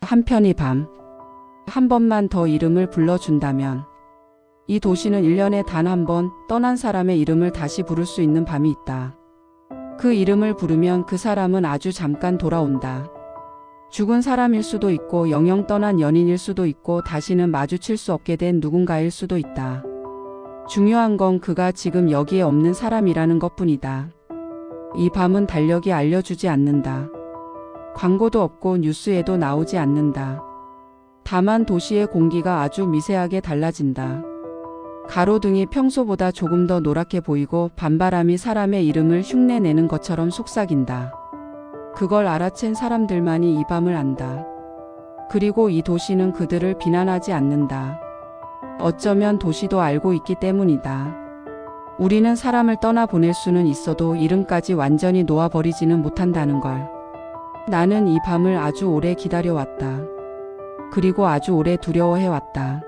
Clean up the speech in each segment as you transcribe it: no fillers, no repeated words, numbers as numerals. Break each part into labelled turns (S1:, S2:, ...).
S1: 한편 이 밤, 한 번만 더 이름을 불러준다면 이 도시는 1년에 단 한 번 떠난 사람의 이름을 다시 부를 수 있는 밤이 있다. 그 이름을 부르면 그 사람은 아주 잠깐 돌아온다. 죽은 사람일 수도 있고 영영 떠난 연인일 수도 있고 다시는 마주칠 수 없게 된 누군가일 수도 있다. 중요한 건 그가 지금 여기에 없는 사람이라는 것뿐이다. 이 밤은 달력이 알려주지 않는다. 광고도 없고 뉴스에도 나오지 않는다. 다만 도시의 공기가 아주 미세하게 달라진다. 가로등이 평소보다 조금 더 노랗게 보이고 밤바람이 사람의 이름을 흉내내는 것처럼 속삭인다. 그걸 알아챈 사람들만이 이 밤을 안다. 그리고 이 도시는 그들을 비난하지 않는다. 어쩌면 도시도 알고 있기 때문이다. 우리는 사람을 떠나보낼 수는 있어도 이름까지 완전히 놓아버리지는 못한다는 걸. 나는 이 밤을 아주 오래 기다려왔다. 그리고 아주 오래 두려워해왔다.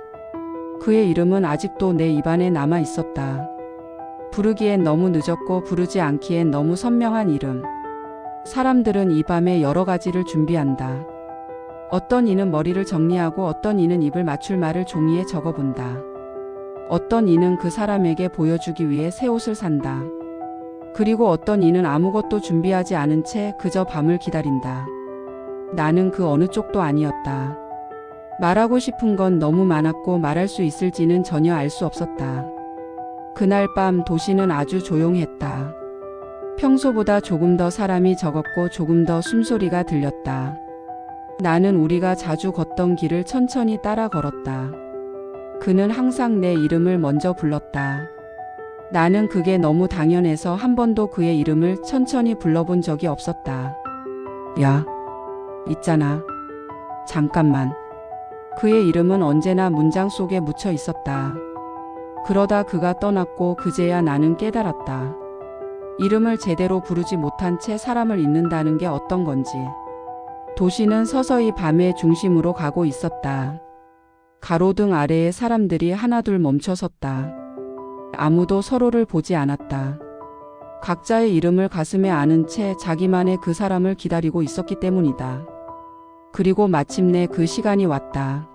S1: 그의 이름은 아직도 내 입안에 남아 있었다. 부르기엔 너무 늦었고 부르지 않기엔 너무 선명한 이름. 사람들은 이 밤에 여러 가지를 준비한다. 어떤 이는 머리를 정리하고 어떤 이는 입을 맞출 말을 종이에 적어본다. 어떤 이는 그 사람에게 보여주기 위해 새 옷을 산다. 그리고 어떤 이는 아무것도 준비하지 않은 채 그저 밤을 기다린다. 나는 그 어느 쪽도 아니었다. 말하고 싶은 건 너무 많았고 말할 수 있을지는 전혀 알 수 없었다. 그날 밤 도시는 아주 조용했다. 평소보다 조금 더 사람이 적었고 조금 더 숨소리가 들렸다. 나는 우리가 자주 걷던 길을 천천히 따라 걸었다. 그는 항상 내 이름을 먼저 불렀다. 나는 그게 너무 당연해서 한 번도 그의 이름을 천천히 불러본 적이 없었다. 야, 있잖아. 잠깐만. 그의 이름은 언제나 문장 속에 묻혀 있었다. 그러다 그가 떠났고 그제야 나는 깨달았다. 이름을 제대로 부르지 못한 채 사람을 잊는다는 게 어떤 건지. 도시는 서서히 밤의 중심으로 가고 있었다. 가로등 아래에 사람들이 하나둘 멈춰섰다. 아무도 서로를 보지 않았다. 각자의 이름을 가슴에 안은 채 자기만의 그 사람을 기다리고 있었기 때문이다. 그리고 마침내 그 시간이 왔다.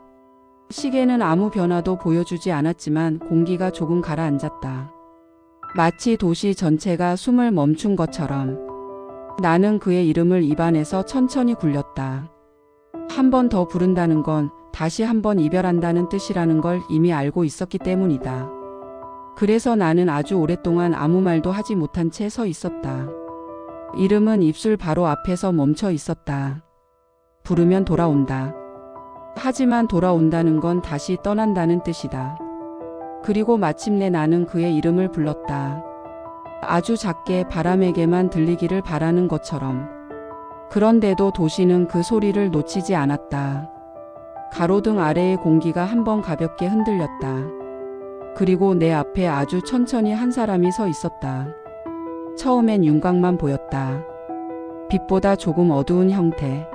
S1: 시계는 아무 변화도 보여주지 않았지만 공기가 조금 가라앉았다. 마치 도시 전체가 숨을 멈춘 것처럼. 나는 그의 이름을 입안에서 천천히 굴렸다. 한 번 더 부른다는 건 다시 한 번 이별한다는 뜻이라는 걸 이미 알고 있었기 때문이다. 그래서 나는 아주 오랫동안 아무 말도 하지 못한 채 서 있었다. 이름은 입술 바로 앞에서 멈춰 있었다. 부르면 돌아온다. 하지만 돌아온다는 건 다시 떠난다는 뜻이다. 그리고 마침내 나는 그의 이름을 불렀다. 아주 작게 바람에게만 들리기를 바라는 것처럼. 그런데도 도시는 그 소리를 놓치지 않았다. 가로등 아래의 공기가 한번 가볍게 흔들렸다. 그리고 내 앞에 아주 천천히 한 사람이 서 있었다. 처음엔 윤곽만 보였다. 빛보다 조금 어두운 형태.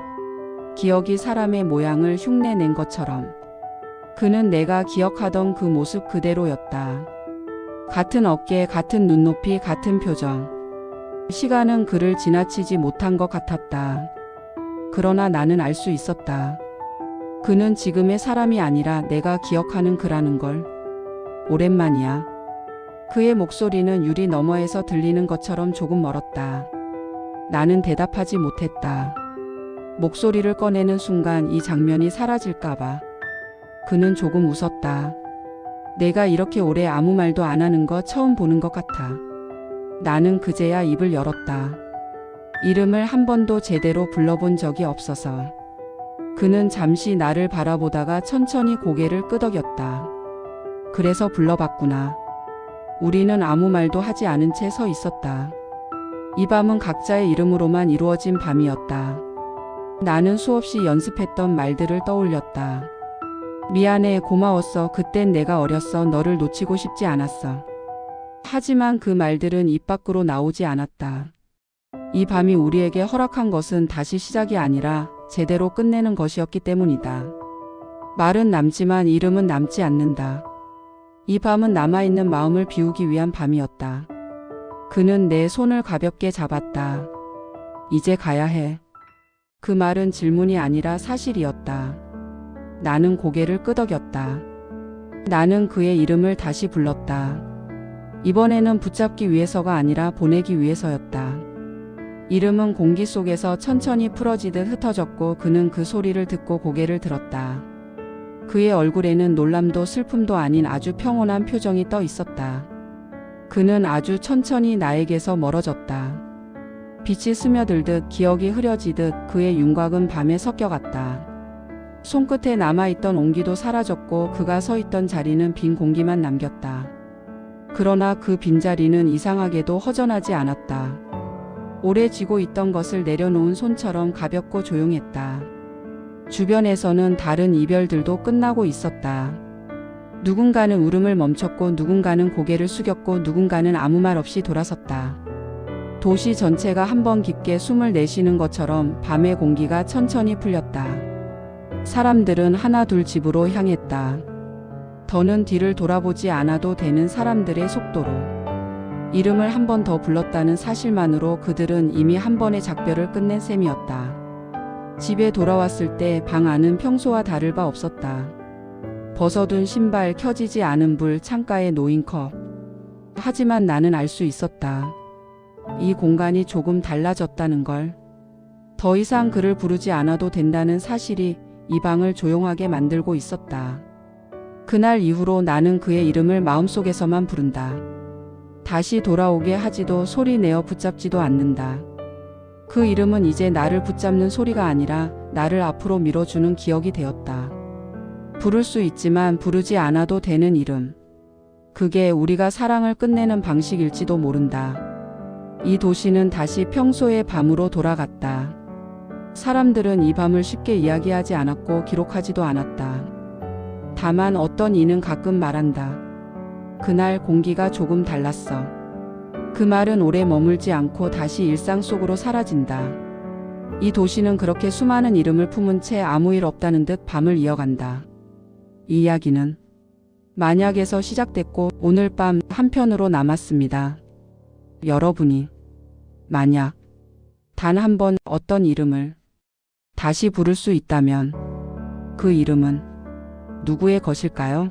S1: 기억이 사람의 모양을 흉내낸 것처럼. 그는 내가 기억하던 그 모습 그대로였다. 같은 어깨, 같은 눈높이, 같은 표정. 시간은 그를 지나치지 못한 것 같았다. 그러나 나는 알 수 있었다. 그는 지금의 사람이 아니라 내가 기억하는 그라는 걸. 오랜만이야. 그의 목소리는 유리 너머에서 들리는 것처럼 조금 멀었다. 나는 대답하지 못했다. 목소리를 꺼내는 순간 이 장면이 사라질까봐. 그는 조금 웃었다. 내가 이렇게 오래 아무 말도 안 하는 거 처음 보는 것 같아. 나는 그제야 입을 열었다. 이름을 한 번도 제대로 불러본 적이 없어서. 그는 잠시 나를 바라보다가 천천히 고개를 끄덕였다. 그래서 불러봤구나. 우리는 아무 말도 하지 않은 채 서 있었다. 이 밤은 각자의 이름으로만 이루어진 밤이었다. 나는 수없이 연습했던 말들을 떠올렸다. 미안해, 고마웠어, 그땐 내가 어렸어, 너를 놓치고 싶지 않았어. 하지만 그 말들은 입 밖으로 나오지 않았다. 이 밤이 우리에게 허락한 것은 다시 시작이 아니라 제대로 끝내는 것이었기 때문이다. 말은 남지만 이름은 남지 않는다. 이 밤은 남아있는 마음을 비우기 위한 밤이었다. 그는 내 손을 가볍게 잡았다. 이제 가야 해. 그 말은 질문이 아니라 사실이었다. 나는 고개를 끄덕였다. 나는 그의 이름을 다시 불렀다. 이번에는 붙잡기 위해서가 아니라 보내기 위해서였다. 이름은 공기 속에서 천천히 풀어지듯 흩어졌고 그는 그 소리를 듣고 고개를 들었다. 그의 얼굴에는 놀람도 슬픔도 아닌 아주 평온한 표정이 떠 있었다. 그는 아주 천천히 나에게서 멀어졌다. 빛이 스며들듯 기억이 흐려지듯 그의 윤곽은 밤에 섞여갔다. 손끝에 남아있던 온기도 사라졌고 그가 서 있던 자리는 빈 공기만 남겼다. 그러나 그 빈자리는 이상하게도 허전하지 않았다. 오래 쥐고 있던 것을 내려놓은 손처럼 가볍고 조용했다. 주변에서는 다른 이별들도 끝나고 있었다. 누군가는 울음을 멈췄고 누군가는 고개를 숙였고 누군가는 아무 말 없이 돌아섰다. 도시 전체가 한번 깊게 숨을 내쉬는 것처럼 밤의 공기가 천천히 풀렸다. 사람들은 하나 둘 집으로 향했다. 더는 뒤를 돌아보지 않아도 되는 사람들의 속도로. 이름을 한 번 더 불렀다는 사실만으로 그들은 이미 한 번의 작별을 끝낸 셈이었다. 집에 돌아왔을 때 방 안은 평소와 다를 바 없었다. 벗어둔 신발, 켜지지 않은 불, 창가에 놓인 컵. 하지만 나는 알 수 있었다. 이 공간이 조금 달라졌다는 걸. 더 이상 그를 부르지 않아도 된다는 사실이 이 방을 조용하게 만들고 있었다. 그날 이후로 나는 그의 이름을 마음속에서만 부른다. 다시 돌아오게 하지도 소리내어 붙잡지도 않는다. 그 이름은 이제 나를 붙잡는 소리가 아니라 나를 앞으로 밀어주는 기억이 되었다. 부를 수 있지만 부르지 않아도 되는 이름. 그게 우리가 사랑을 끝내는 방식일지도 모른다. 이 도시는 다시 평소의 밤으로 돌아갔다. 사람들은 이 밤을 쉽게 이야기하지 않았고 기록하지도 않았다. 다만 어떤 이는 가끔 말한다. 그날 공기가 조금 달랐어. 그 말은 오래 머물지 않고 다시 일상 속으로 사라진다. 이 도시는 그렇게 수많은 이름을 품은 채 아무 일 없다는 듯 밤을 이어간다. 이 이야기는 만약에서 시작됐고 오늘 밤 한편으로 남았습니다. 여러분이 만약 단 한 번 어떤 이름을 다시 부를 수 있다면 그 이름은 누구의 것일까요?